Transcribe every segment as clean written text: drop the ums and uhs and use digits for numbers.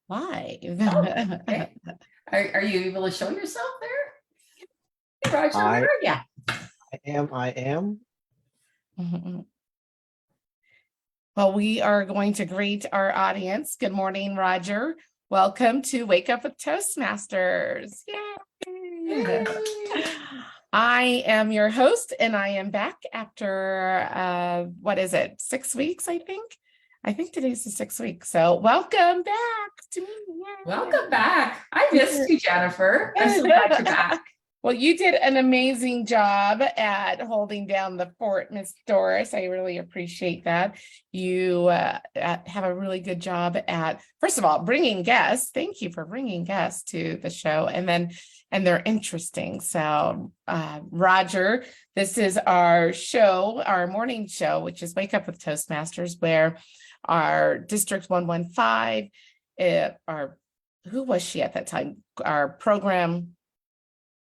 Live. Okay. Are you able to show yourself there? Hey, Roger, where I are you? I am. Well, we are going to greet our audience. Good morning, Roger. Welcome to Wake Up with Toastmasters. Yay! I am your host, and I am back after, 6 weeks, I think? I think today's the 6th week. So welcome back to me. Yay. Welcome back. I missed you, Jennifer. I'm so glad you're back. Well, you did an amazing job at holding down the fort, Miss Doris. I really appreciate that. You have a really good job at, first of all, bringing guests. Thank you for bringing guests to the show, and they're interesting. So, Roger, this is our show, our morning show, which is Wake Up with Toastmasters, where our District 115, who was she at that time? Our program.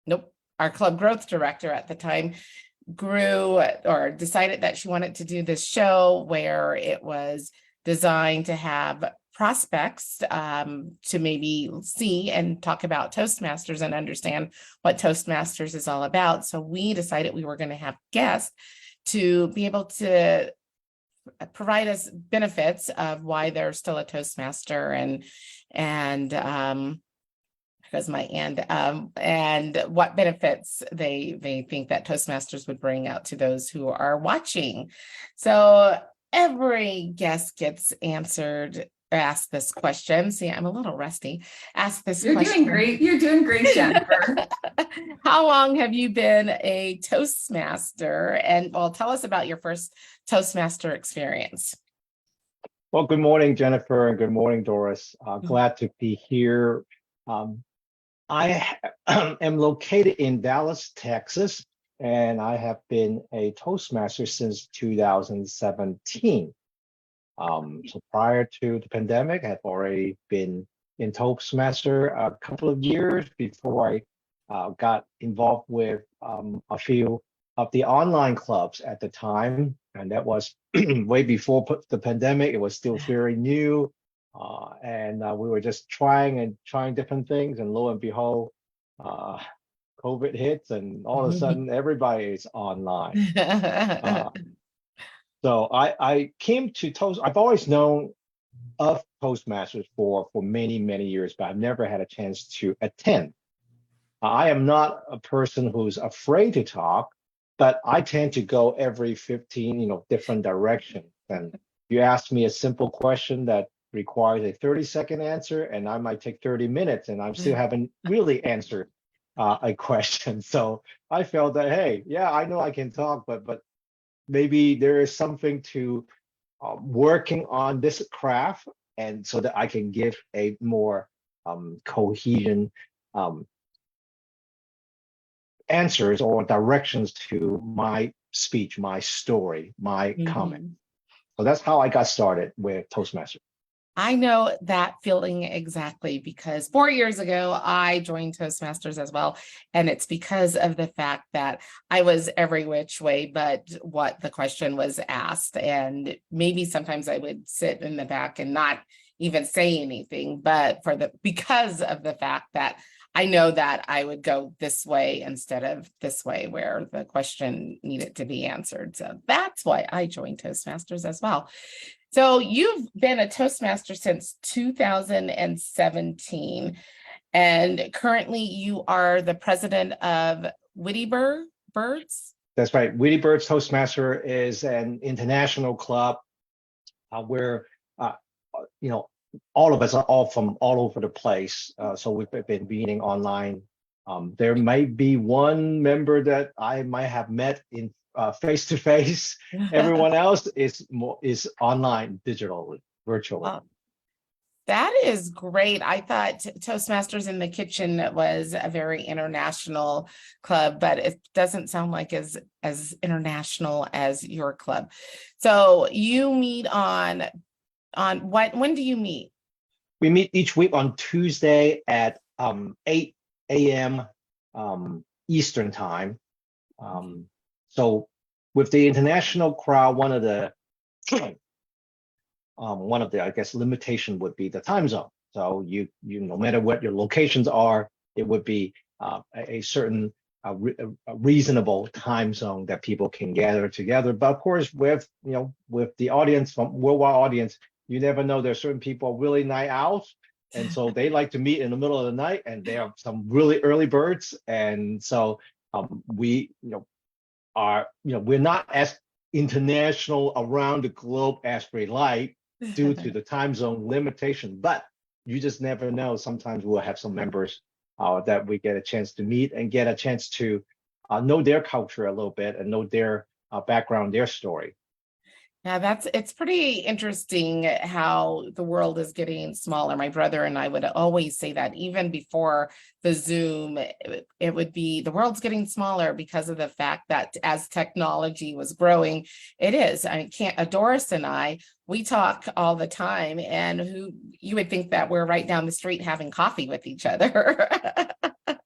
Nope. Our club growth director at the time grew or decided that she wanted to do this show where it was designed to have prospects to maybe see and talk about Toastmasters and understand what Toastmasters is all about. So we decided we were going to have guests to be able to provide us benefits of why they're still a Toastmaster and what benefits they think that Toastmasters would bring out to those who are watching. So every guest gets asked this question. See, I'm a little rusty. Ask this You're question. doing great. You're doing great, Jennifer. How long have you been a Toastmaster? And well, tell us about your first Toastmaster experience. Well, good morning, Jennifer, and good morning, Doris. Glad to be here. I am located in Dallas, Texas, and I have been a Toastmaster since 2017. So prior to the pandemic, I have already been in Toastmaster a couple of years before I got involved with a few of the online clubs at the time, and that was way before the pandemic. It was still very new. And we were just trying different things, and lo and behold, COVID hits, and all of a sudden everybody is online. So I came to Toast. I've always known of Toastmasters for many years, but I've never had a chance to attend. I am not a person who's afraid to talk, but I tend to go every 15, different directions. And you ask me a simple question that requires a 30-second answer, and I might take 30 minutes, and I still haven't really answered a question. So I felt that, hey, yeah, I know I can talk, but maybe there is something to working on this craft, and so that I can give a more cohesion answers or directions to my speech, my story, my comment. So that's how I got started with Toastmasters. I know that feeling exactly, because 4 years ago, I joined Toastmasters as well. And it's because of the fact that I was every which way but what the question was asked. And maybe sometimes I would sit in the back and not even say anything, but because of the fact that I know that I would go this way instead of this way where the question needed to be answered. So that's why I joined Toastmasters as well. So you've been a Toastmaster since 2017, and currently you are the president of Witty Birds? That's right. Witty Birds Toastmaster is an international club where, all of us are all from all over the place. So we've been meeting online. There might be one member that I might have met in face to face. Everyone else is online, digitally, virtually. Wow. That is great. I thought Toastmasters in the Kitchen was a very international club, but it doesn't sound like as international as your club. So you meet on when do you meet? We meet each week on Tuesday at 8 a.m. Eastern time. So with the international crowd, one of the I guess limitation would be the time zone. So no matter what your locations are, it would be a certain a reasonable time zone that people can gather together. But of course, with the audience from worldwide audience, you never know. There's certain people really night owls, and so they like to meet in the middle of the night, and there are some really early birds, and so we we're not as international around the globe as we like due to the time zone limitation, but you just never know. Sometimes we'll have some members that we get a chance to meet and get a chance to know their culture a little bit and know their background, their story. Yeah, it's pretty interesting how the world is getting smaller. My brother and I would always say that even before the Zoom, it would be the world's getting smaller because of the fact that as technology was growing, it is. I can't, Doris and I, we talk all the time, and you would think that we're right down the street having coffee with each other. Well,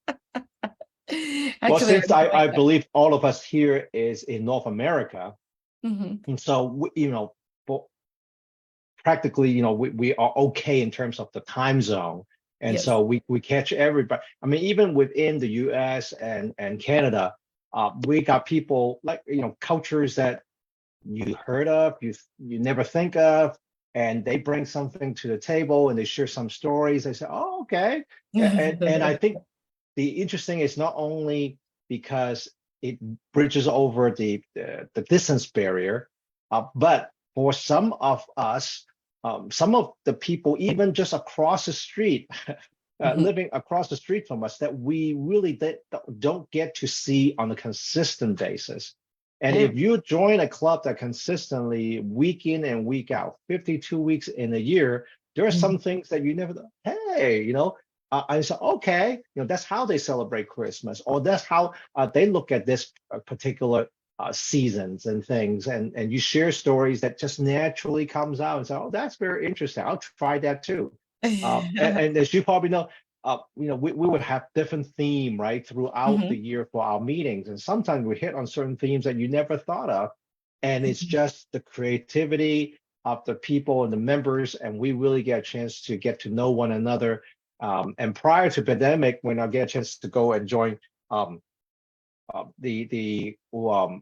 Actually, since I believe all of us here is in North America, Mhm. and so practically, we are okay in terms of the time zone, and Yes. so we catch everybody. I mean, even within the U.S. and Canada, we got people like cultures that you heard of, you never think of, and they bring something to the table and they share some stories. They say, "Oh, okay," and I think the interesting is not only because it bridges over the distance barrier, but for some of us, some of the people, even just across the street, living across the street from us, that we really don't get to see on a consistent basis. And Yeah. if you join a club that consistently week in and week out, 52 weeks in a year, there are some things that you never thought, hey, I said, okay, that's how they celebrate Christmas, or that's how they look at this particular seasons and things, and you share stories that just naturally comes out and say, oh, that's very interesting. I'll try that too. And as you probably know, we would have different theme right throughout the year for our meetings, and sometimes we hit on certain themes that you never thought of, and it's just the creativity of the people and the members, and we really get a chance to get to know one another. And prior to pandemic, when I get a chance to go and join the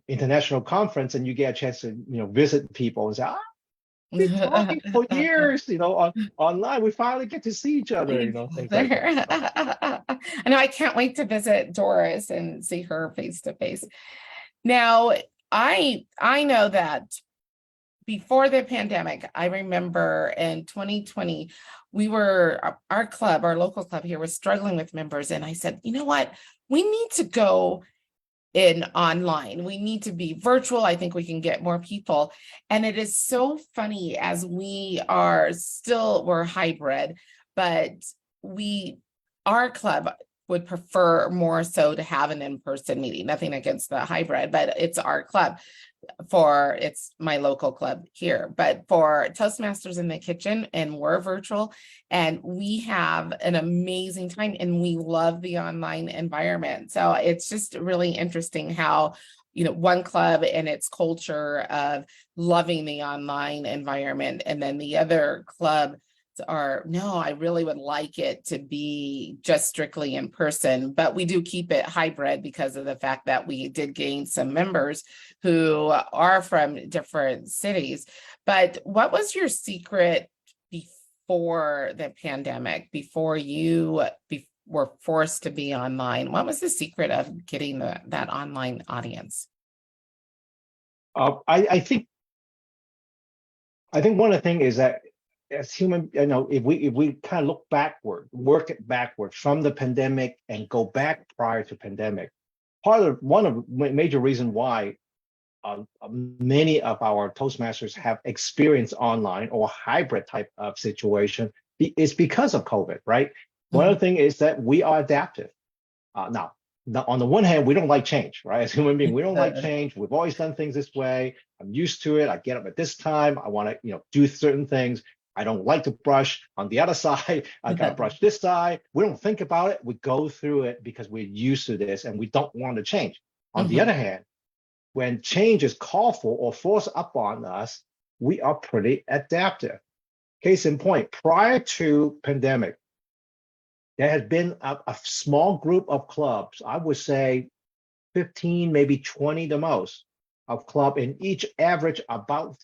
international conference, and you get a chance to visit people and say, we've been talking for years, online. We finally get to see each other, things like that. I know I can't wait to visit Doris and see her face to face. Now, I know that before the pandemic, I remember in 2020, our club, our local club here was struggling with members. And I said, you know what? We need to go in online. We need to be virtual. I think we can get more people. And it is so funny as we're hybrid, but our club would prefer more so to have an in-person meeting. Nothing against the hybrid, but it's our club. It's my local club here, but for Toastmasters in the Kitchen, and we're virtual, and we have an amazing time, and we love the online environment. So it's just really interesting how one club and its culture of loving the online environment, and then the other club no, I really would like it to be just strictly in person, but we do keep it hybrid because of the fact that we did gain some members who are from different cities. But what was your secret before the pandemic, before you were forced to be online? What was the secret of getting that online audience? I think one of the things is that as human, if we kind of work it backward from the pandemic and go back prior to pandemic, one of the major reasons why many of our Toastmasters have experienced online or hybrid type of situation is because of COVID, right? One of the things is that we are adaptive. Now, on the one hand, we don't like change, right? As human beings, we don't like change. We've always done things this way. I'm used to it. I get up at this time. I want to, do certain things. I don't like to brush on the other side. I got to brush this side. We don't think about it. We go through it because we're used to this and we don't want to change. On the other hand, when change is called for or forced up on us, we are pretty adaptive. Case in point, prior to pandemic, there has been a small group of clubs, I would say 15, maybe 20 the most, of club, and each average about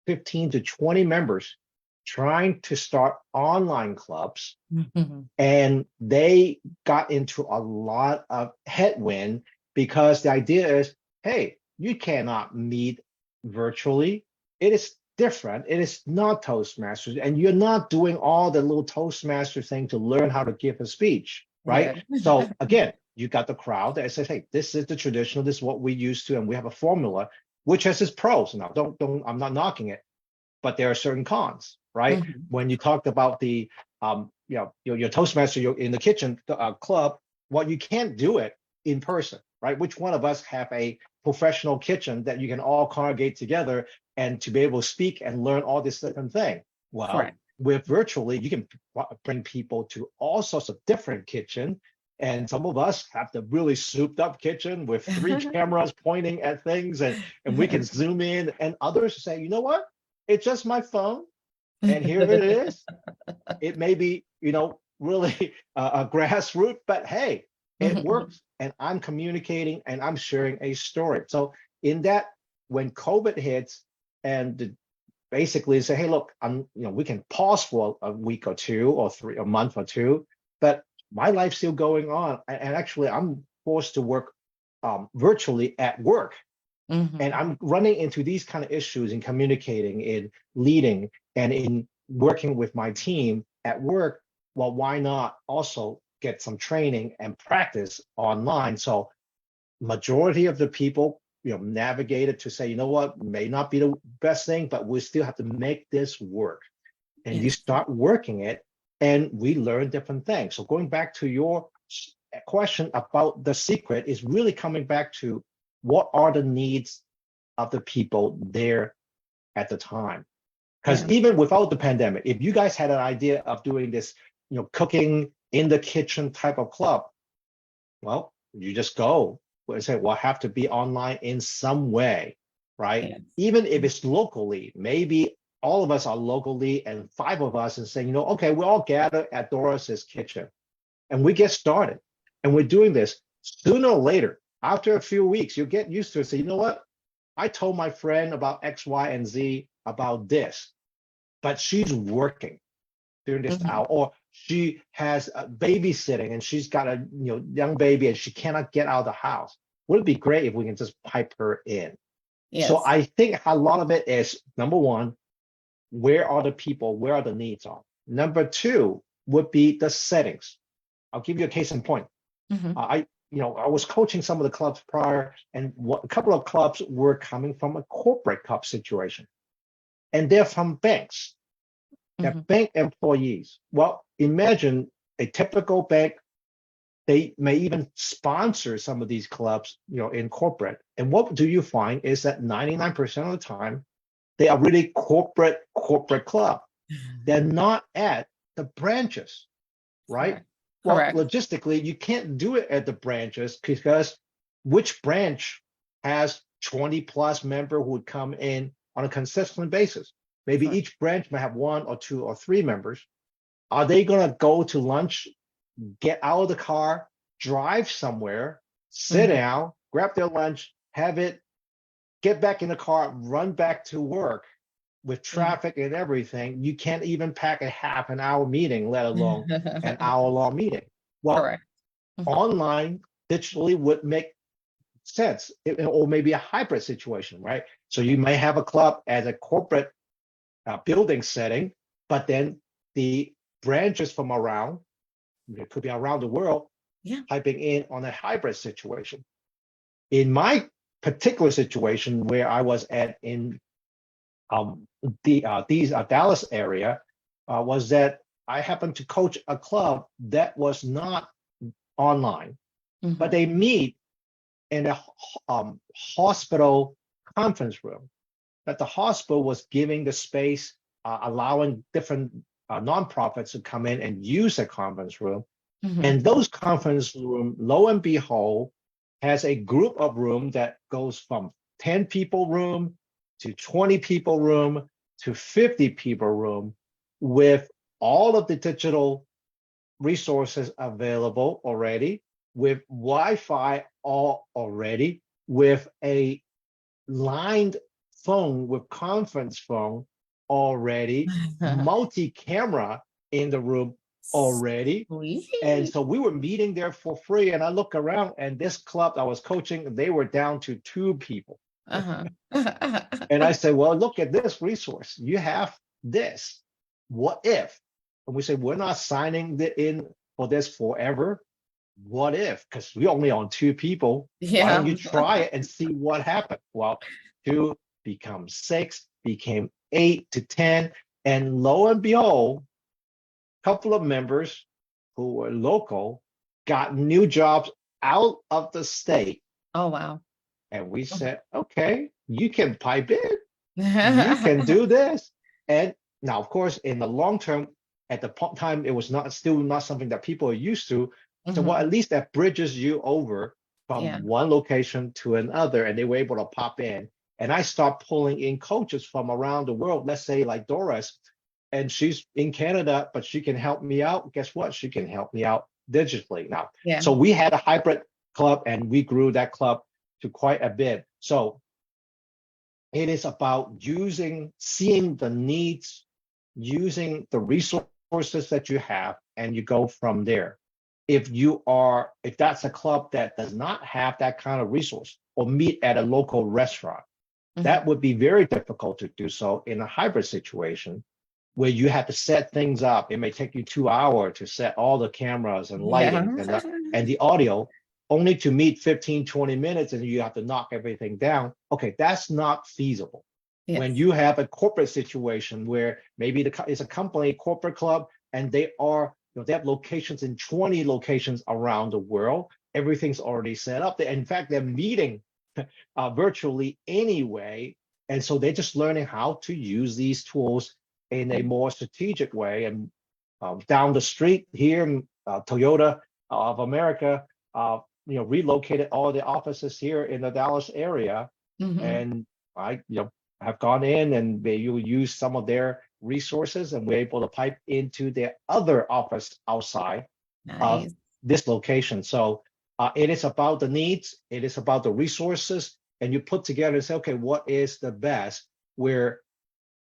15 to 20 members trying to start online clubs. And they got into a lot of headwind because the idea is, hey, you cannot meet virtually. It is different. It is not Toastmasters, and you're not doing all the little Toastmaster thing to learn how to give a speech, right? Yeah. So again, you got the crowd that says, hey, this is the traditional, this is what we used to, and we have a formula, which has its pros. Now, I'm not knocking it, but there are certain cons, right? When you talked about the your Toastmaster, you're in the kitchen club, well, you can't do it in person, right? Which one of us have a professional kitchen that you can all congregate together and to be able to speak and learn all this different thing? Well, Correct. with virtually, you can bring people to all sorts of different kitchen. And some of us have the really souped up kitchen with 3 cameras pointing at things, and we can zoom in. And others say, you know what? It's just my phone, and here it is. It may be, really a grassroots, but hey, it works. And I'm communicating and I'm sharing a story. So in that, when COVID hits and basically say, hey, look, we can pause for a week or two or 3, a month or two, but my life's still going on. And actually, I'm forced to work virtually at work. And I'm running into these kind of issues in communicating, in leading, and in working with my team at work. Well, why not also get some training and practice online? So majority of the people, navigated to say, you know what, may not be the best thing, but we still have to make this work. And you start working it, and we learn different things. So going back to your question about the secret is really coming back to what are the needs of the people there at the time. Because even without the pandemic, if you guys had an idea of doing this, cooking in the kitchen type of club, well, you just go and say, well, I have to be online in some way, right? Yes. Even if it's locally, maybe all of us are locally and 5 of us and saying, okay, we all gather at Doris's kitchen and we get started and we're doing this. Sooner or later, after a few weeks, you'll get used to it. Say, you know what? I told my friend about X, Y, and Z about this, but she's working during this hour, or she has a babysitting and she's got a young baby and she cannot get out of the house. Would it be great if we can just pipe her in? Yes. So I think a lot of it is, number one, where are the people, where are the needs are? Number 2 would be the settings. I'll give you a case in point. I was coaching some of the clubs prior, and a couple of clubs were coming from a corporate club situation, and they're from banks. They're bank employees. Well, imagine a typical bank. They may even sponsor some of these clubs, in corporate. And what do you find is that 99% of the time, they are really corporate club. They're not at the branches, right? Well, Correct. logistically, you can't do it at the branches because which branch has 20 plus member who would come in on a consistent basis? Maybe each branch might have 1 or 2 or 3 members. Are they going to go to lunch, get out of the car, drive somewhere, sit down, grab their lunch, have it, get back in the car, run back to work with traffic and everything? You can't even pack a half an hour meeting, let alone an hour-long meeting. Well, Correct. online, digitally would make sense, or maybe a hybrid situation, right? So you may have a club as a corporate building setting, but then the branches from around, it could be around the world, piping in on a hybrid situation. In my particular situation where I was at in these Dallas area, was that I happened to coach a club that was not online, but they meet in a hospital conference room. That the hospital was giving the space, allowing different nonprofits to come in and use the conference room. And those conference room, lo and behold, has a group of room that goes from 10 people room to 20 people room to 50 people room with all of the digital resources available already, with Wi-Fi all already, with a lined phone with conference phone already, multi-camera in the room already. And Sweet. so we were meeting there for free. And I look around, and this club I was coaching, they were down to 2 people. Uh-huh. And I said, well, look at this resource. You have this. What if? And we said, we're not signing in for this forever. What if? Because we're only on 2 people. Why don't you Yeah. try it and see what happened? Well, 2 become 6, became 8 to 10. And lo and behold, a couple of members who were local got new jobs out of the state. Oh, wow. And we said, okay, you can pipe in. You can do this. And now, of course, in the long term, at the time, it was still not something that people are used to. So, well, at least that bridges you over from Yeah. one location to another, and they were able to pop in. And I start pulling in coaches from around the world, let's say like Doris, and she's in Canada, but she can help me out. Guess what? She can help me out digitally now. Yeah. So we had a hybrid club, and we grew that club to quite a bit. So it is about seeing the needs, using the resources that you have, and you go from there. If that's a club that does not have that kind of resource, or meet at a local restaurant, that would be very difficult to do so in a hybrid situation where you have to set things up. It may take you 2 hours to set all the cameras and lighting and the audio, only to meet 15, 20 minutes, and you have to knock everything down. Okay, that's not feasible. Yes. When you have a corporate situation where maybe it's a company, corporate club, and they have locations in 20 locations around the world, everything's already set up. In fact, they're meeting virtually anyway. And so they're just learning how to use these tools in a more strategic way. And down the street here, Toyota of America, relocated all the offices here in the Dallas area. And I, have gone in and they will use some of their resources, and we're able to pipe into their other office outside of Nice. this location. So it is about the needs, it is about the resources, and you put together and say, okay, what is the best? Where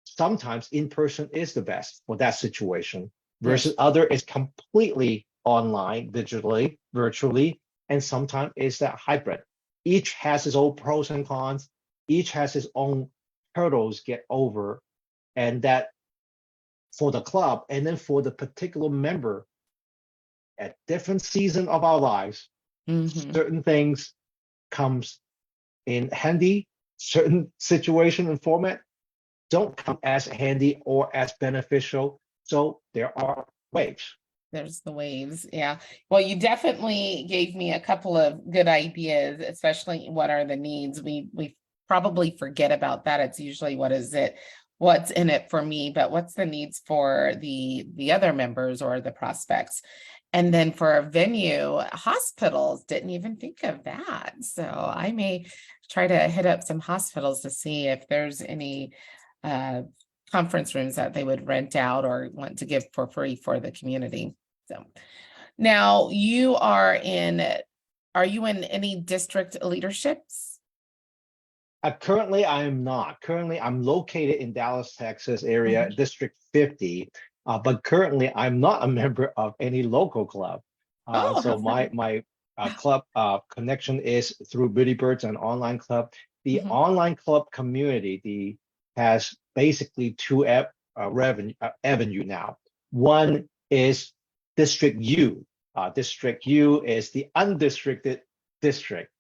sometimes in person is the best for that situation, versus other is completely online, digitally, virtually, and sometimes it's that hybrid. Each has its own pros and cons. Each has its own hurdles get over, and that for the club and then for the particular member at different season of our lives, certain things comes in handy, certain situation and format don't come as handy or as beneficial. So there are waves. There's the waves. Yeah. Well, you definitely gave me a couple of good ideas, especially what are the needs. We probably forget about that. It's usually what's in it for me, but what's the needs for the other members or the prospects. And then for a venue, hospitals, didn't even think of that. So I may try to hit up some hospitals to see if there's any conference rooms that they would rent out or want to give for free for the community. So now are you in any district leaderships? Currently, I am not. Currently, I'm located in Dallas, Texas area, District 50. But currently, I'm not a member of any local club. So my club connection is through Bitty Birds, an online club. The online club community has basically 2 avenue now. One is District U. District U is the undistricted district.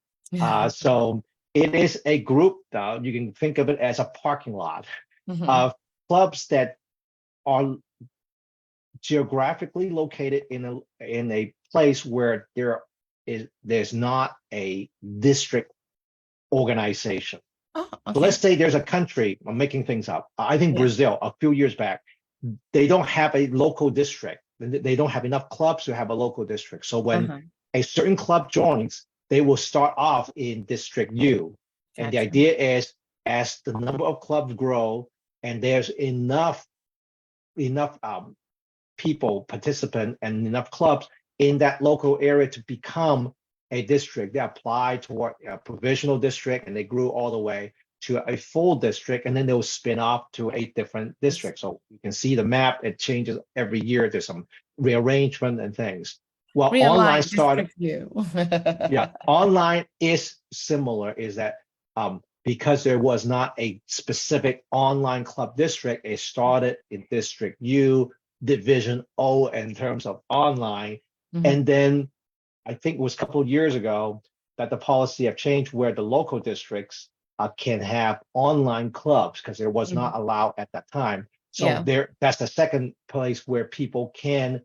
So it is a group, you can think of it as a parking lot of clubs that are geographically located in a place where there's not a district organization. Oh, So let's say there's a country, I'm making things up. I think Brazil, a few years back, they don't have a local district. They don't have enough clubs to have a local district. So when a certain club joins, they will start off in District U. And the idea is, as the number of clubs grow and there's enough enough people, participant, and enough clubs in that local area to become a district. They applied toward a provisional district, and they grew all the way to a full district, and then they'll spin off to 8 different districts. So you can see the map, it changes every year. There's some rearrangement and things. Well, online Realign started, District View. yeah, online is similar, is that because there was not a specific online club district, it started in District U, Division O in terms of online. Mhm. And then I think it was a couple of years ago that the policy have changed where the local districts can have online clubs because it was not allowed at that time. So Yeah. that's the second place where people can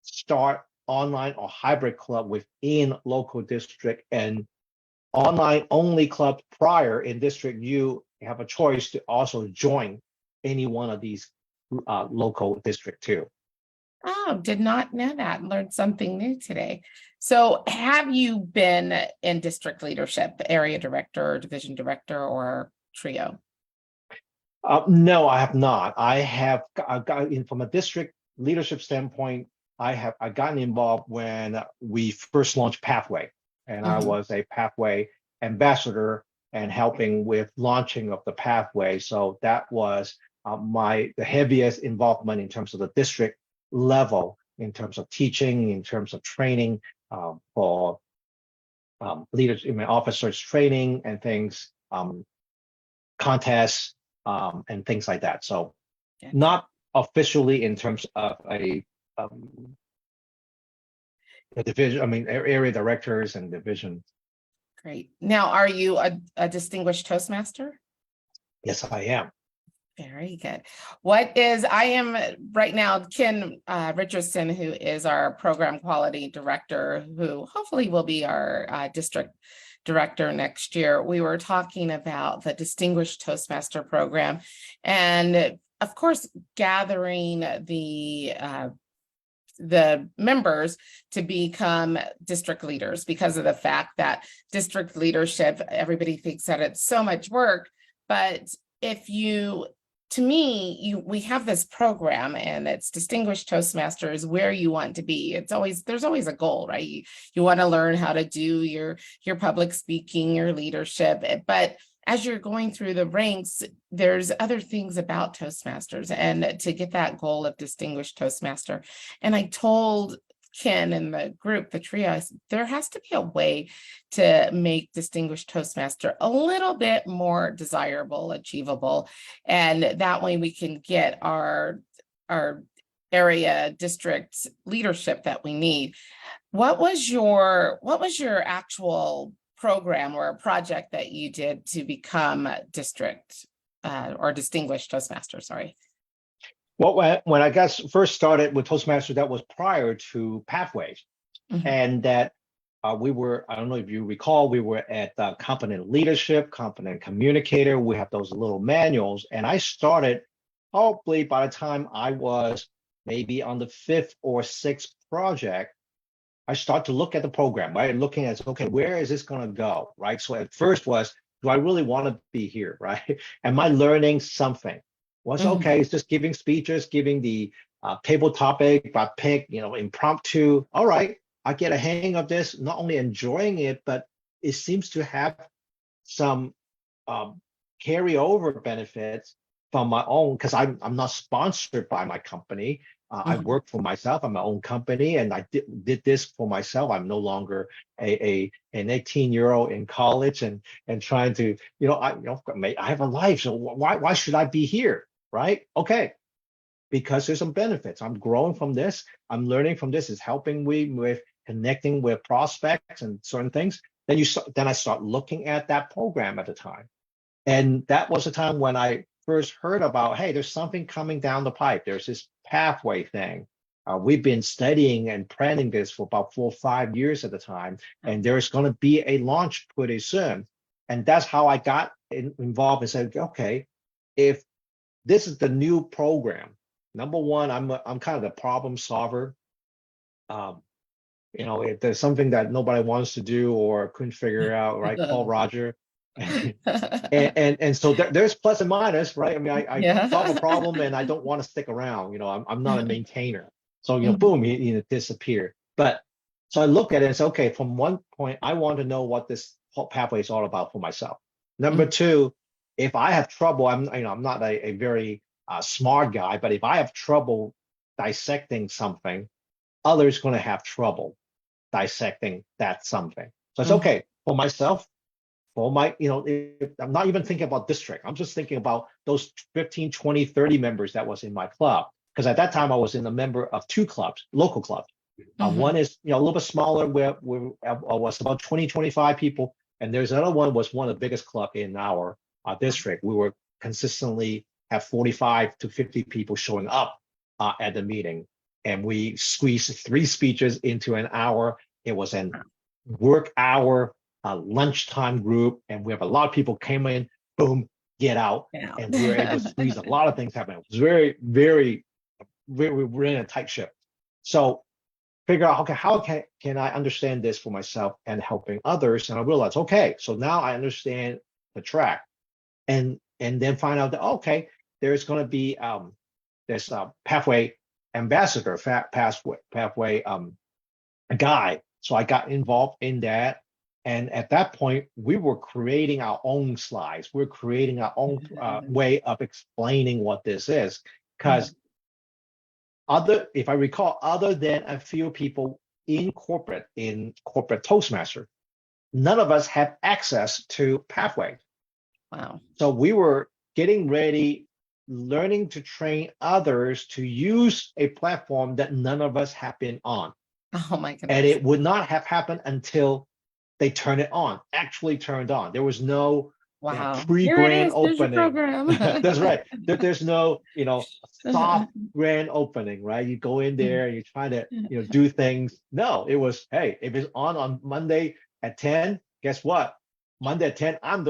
start online or hybrid club within local district, and online only clubs prior in District U have a choice to also join any one of these local district too. Oh, did not know that. Learned something new today. So have you been in district leadership, area director, division director, or trio? No, I have not. I got in from a district leadership standpoint. I gotten involved when we first launched Pathway, and I Mhm. was a Pathway ambassador and helping with launching of the Pathway. So that was the heaviest involvement in terms of the district level, in terms of teaching, in terms of training for leaders, officers training and things, contests and things like that. So Yeah. not officially in terms of a division, area directors and division. Great. Now, are you a distinguished Toastmaster? Yes, I am. Very good. I am right now, Ken Richardson, who is our program quality director, who hopefully will be our district director next year. We were talking about the Distinguished Toastmaster program, and of course, gathering the members to become district leaders, because of the fact that district leadership, everybody thinks that it's so much work, but we have this program, and it's Distinguished Toastmasters where you want to be. There's always a goal, right? You want to learn how to do your public speaking, your leadership, but as you're going through the ranks, there's other things about Toastmasters, and to get that goal of Distinguished Toastmaster. And I told Ken and the group, the trio, there has to be a way to make Distinguished Toastmaster a little bit more desirable, achievable, and that way we can get our area district leadership that we need. What was your actual program or a project that you did to become district or distinguished Toastmaster? Sorry. Well, when I guess first started with Toastmasters, that was prior to Pathways, and that I don't know if you recall, we were at Competent Leadership, Competent Communicator. We have those little manuals, and I started probably by the time I was maybe on the 5th or 6th project. I start to look at the program, right? Looking at, okay, where is this going to go, right? So at first was, do I really want to be here, right? Am I learning something? Was okay, it's just giving speeches, giving the table topic, but pick, impromptu. All right, I get a hang of this, not only enjoying it, but it seems to have some carryover benefits from my own, because I'm not sponsored by my company. I work for myself. I'm my own company, and I did this for myself. I'm no longer an 18-year-old in college and trying to, I have a life. So why should I be here, right? Okay, because there's some benefits. I'm growing from this. I'm learning from this. It's helping me with connecting with prospects and certain things. Then I start looking at that program at the time, and that was the time when I first heard about, hey, there's something coming down the pipe. There's this Pathway thing. We've been studying and planning this for about 4 or 5 years at the time, and there's going to be a launch pretty soon. And that's how I got involved and said, okay, if this is the new program, number one, I'm kind of the problem solver. If there's something that nobody wants to do or couldn't figure out, right, call Roger. And so there's plus and minus, right? I mean, I Yeah. solve a problem and I don't want to stick around. I'm not a maintainer. So, Mhm. boom, it disappeared. But so I look at it and say, okay, from one point, I want to know what this whole pathway is all about for myself. Number two, if I have trouble, I'm not a very smart guy, but if I have trouble dissecting something, others going to have trouble dissecting that something. So it's Mhm. okay for myself, for my, I'm not even thinking about district. I'm just thinking about those 15, 20, 30 members that was in my club. Because at that time I was in a member of two clubs, local clubs. One is, a little bit smaller where was about 20, 25 people. And there's another one was one of the biggest club in our district. We were consistently have 45 to 50 people showing up at the meeting. And we squeezed 3 speeches into an hour. It was an work hour, lunchtime group, and we have a lot of people came in, boom, get out. Yeah. And we were able to squeeze a lot of things happen. It was very, very, we're in a tight ship. So figure out, okay, how can I understand this for myself and helping others? And I realized, okay, so now I understand the track, and then find out that, okay, there's going to be this pathway ambassador, pathway guy. So I got involved in that. And at that point, we were creating our own slides. We're creating our own way of explaining what this is. Because if I recall, other than a few people in corporate Toastmaster, none of us had access to Pathway. Wow. So we were getting ready, learning to train others to use a platform that none of us had been on. Oh my goodness. And it would not have happened until they turn it on, actually turned on. There was no Wow. pre-grand There's your opening. program. That's right. There's no, soft grand opening, right? You go in there and you try to, do things. No, it was, hey, if it's on Monday at 10, guess what? Monday at 10, I'm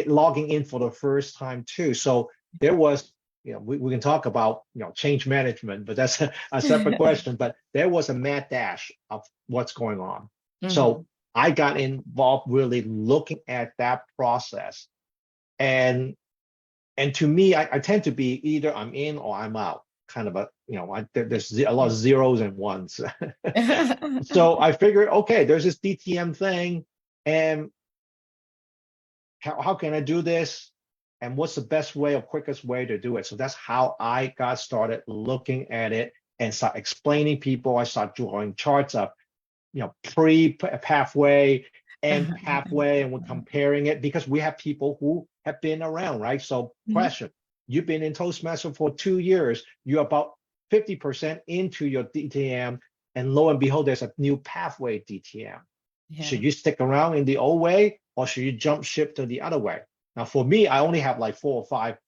logging in for the first time too. So there was, we can talk about, change management, but that's a separate question. But there was a mad dash of what's going on. So I got involved really looking at that process. And to me, I tend to be either I'm in or I'm out, kind of there's a lot of zeros and ones. So I figured, okay, there's this DTM thing, and how can I do this? And what's the best way or quickest way to do it? So that's how I got started looking at it and start explaining people. I start drawing charts of, pre-pathway and pathway, and we're comparing it because we have people who have been around, right? So question, you've been in Toastmaster for 2 years, you're about 50% into your DTM, and lo and behold, there's a new pathway DTM. Yeah. Should you stick around in the old way, or should you jump ship to the other way? Now, for me, I only have like 4 or 5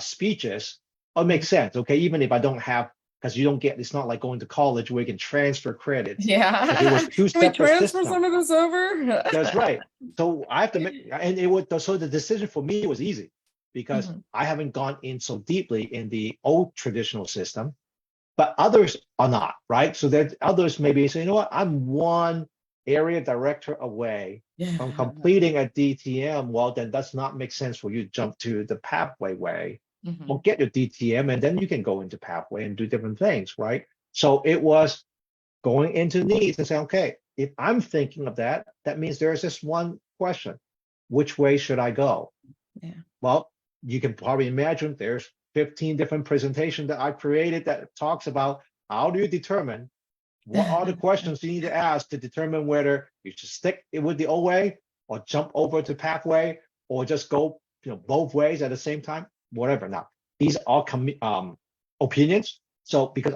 speeches. It makes sense, okay? Even if I don't have, because you don't get, it's not like going to college where you can transfer credits. Yeah. It was 2 Can we separate transfer systems. some of this over? That's right. So I have to make, and it was, so the decision for me was easy because I haven't gone in so deeply in the old traditional system, but others are not, right? So that others maybe say, you know what, I'm one area director away from completing a DTM. Well, then does not make sense for you to jump to the pathway way. Well, get your DTM and then you can go into pathway and do different things, right? So it was going into needs and saying, okay, if I'm thinking of that, that means there's this one question: which way should I go? Yeah. Well, you can probably imagine there's 15 different presentations that I created that talks about how do you determine what are the questions you need to ask to determine whether you should stick with the old way or jump over to pathway or just go, both ways at the same time, whatever. Now, these are opinions. So because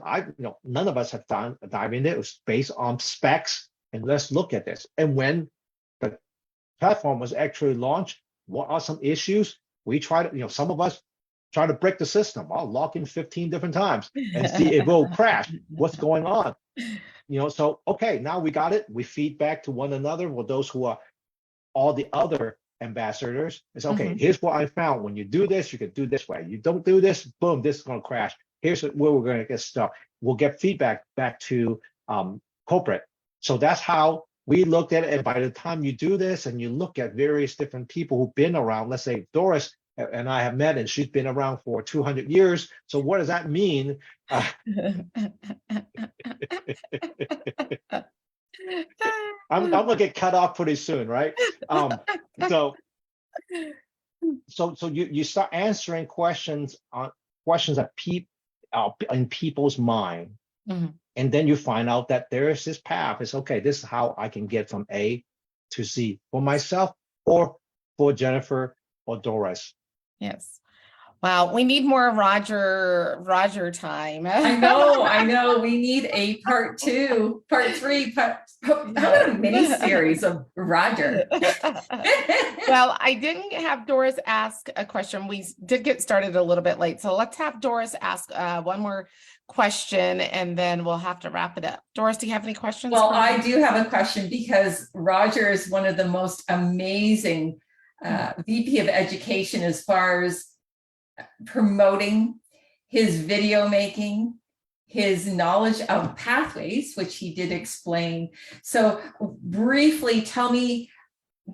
none of us have dive in it. It was based on specs, and let's look at this. And when the platform was actually launched, what are some issues? We try to, some of us try to break the system. I'll log in 15 different times and see if it will crash. What's going on? So okay, now we got it. We feed back to one another with those who are all the other ambassadors. It's okay, here's what I found. When you do this, you can do this way. You don't do this, boom, this is going to crash. Here's where we're going to get stuck. We'll get feedback back to corporate. So that's how we looked at it, and by the time you do this and you look at various different people who've been around, let's say Doris and I have met, and she's been around for 200 years. So what does that mean? I'm gonna get cut off pretty soon, right? So you start answering questions that in people's mind, Mhm. and then you find out that there is this path. It's okay. This is how I can get from A to Z for myself or for Jennifer or Doris. Yes. Wow, we need more Roger time. I know. We need a part 2, part 3, how about a mini series of Roger? Well, I didn't have Doris ask a question. We did get started a little bit late. So let's have Doris ask one more question and then we'll have to wrap it up. Doris, do you have any questions? Well, for I me? do have a question because Roger is one of the most amazing VP of education as far as promoting his video making, his knowledge of pathways, which he did explain. So briefly tell me,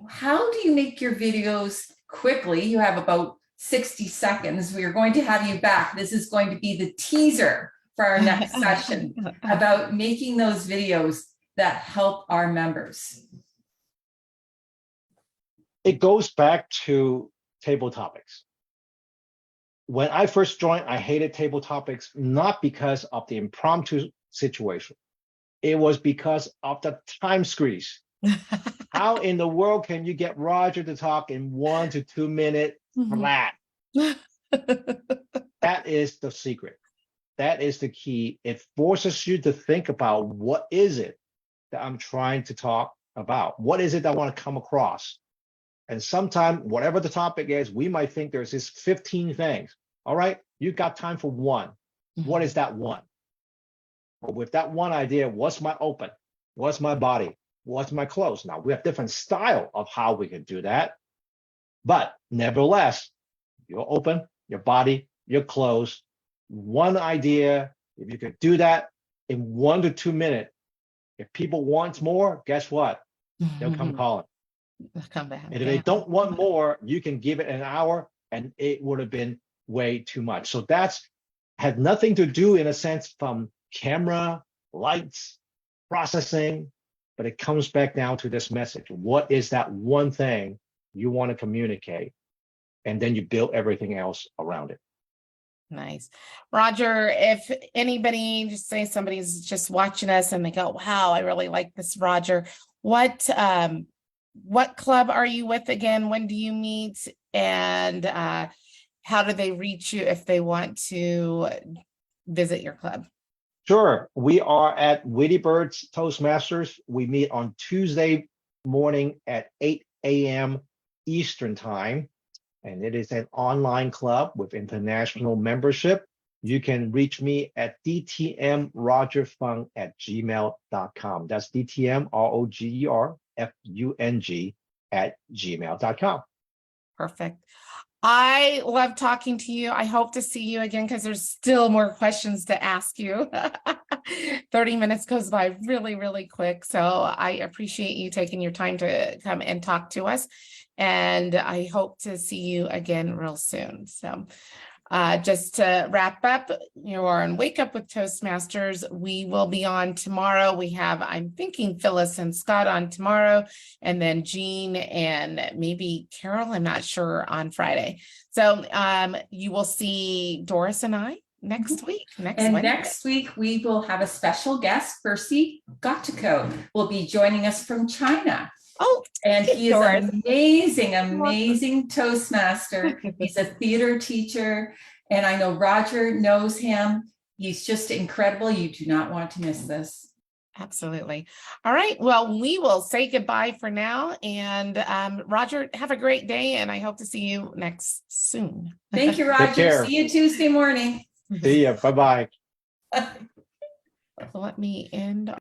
how do you make your videos quickly? You have about 60 seconds. We are going to have you back. This is going to be the teaser for our next session about making those videos that help our members. It goes back to table topics. When I first joined, I hated table topics, not because of the impromptu situation. It was because of the time squeeze. How in the world can you get Roger to talk in 1 to 2 minutes flat? That is the secret. That is the key. It forces you to think about what is it that I'm trying to talk about? What is it that I want to come across? And sometimes, whatever the topic is, we might think there's this 15 things. All right, you've got time for one. What is that one? Well, with that one idea, what's my open? What's my body? What's my close? Now, we have different style of how we can do that. But nevertheless, your open, your body, your close, one idea, if you could do that in 1 to 2 minutes, if people want more, guess what? They'll come calling. Come back. And if they don't want more, you can give it an hour and it would have been way too much. So that's had nothing to do in a sense from camera, lights, processing, but it comes back down to this message. What is that one thing you want to communicate? And then you build everything else around it. Nice. Roger, if anybody, just say somebody's just watching us and they go, wow, I really like this Roger. What club are you with again? When do you meet? And how do they reach you if they want to visit your club? Sure. We are at Witty Birds Toastmasters. We meet on Tuesday morning at 8 a.m. Eastern time. And it is an online club with international membership. You can reach me at dtmrogerfung@gmail.com. That's dtmrogerfung@gmail.com. Perfect. I love talking to you. I hope to see you again because there's still more questions to ask you. 30 minutes goes by really, really quick. So I appreciate you taking your time to come and talk to us. And I hope to see you again real soon. So just to wrap up, you are on Wake Up with Toastmasters. We will be on tomorrow. We have, I'm thinking, Phyllis and Scott on tomorrow, and then Jean and maybe Carol, I'm not sure, on Friday. So you will see Doris and I next week. Next week, we will have a special guest. Percy Gottico will be joining us from China. Oh, and he is Doris. an amazing Toastmaster. He's a theater teacher, and I know Roger knows him. He's just incredible. You do not want to miss this. Absolutely. All right. Well, we will say goodbye for now. And Roger, have a great day, and I hope to see you next soon. Thank you, Roger. See you Tuesday morning. See ya. Bye-bye. Let me end.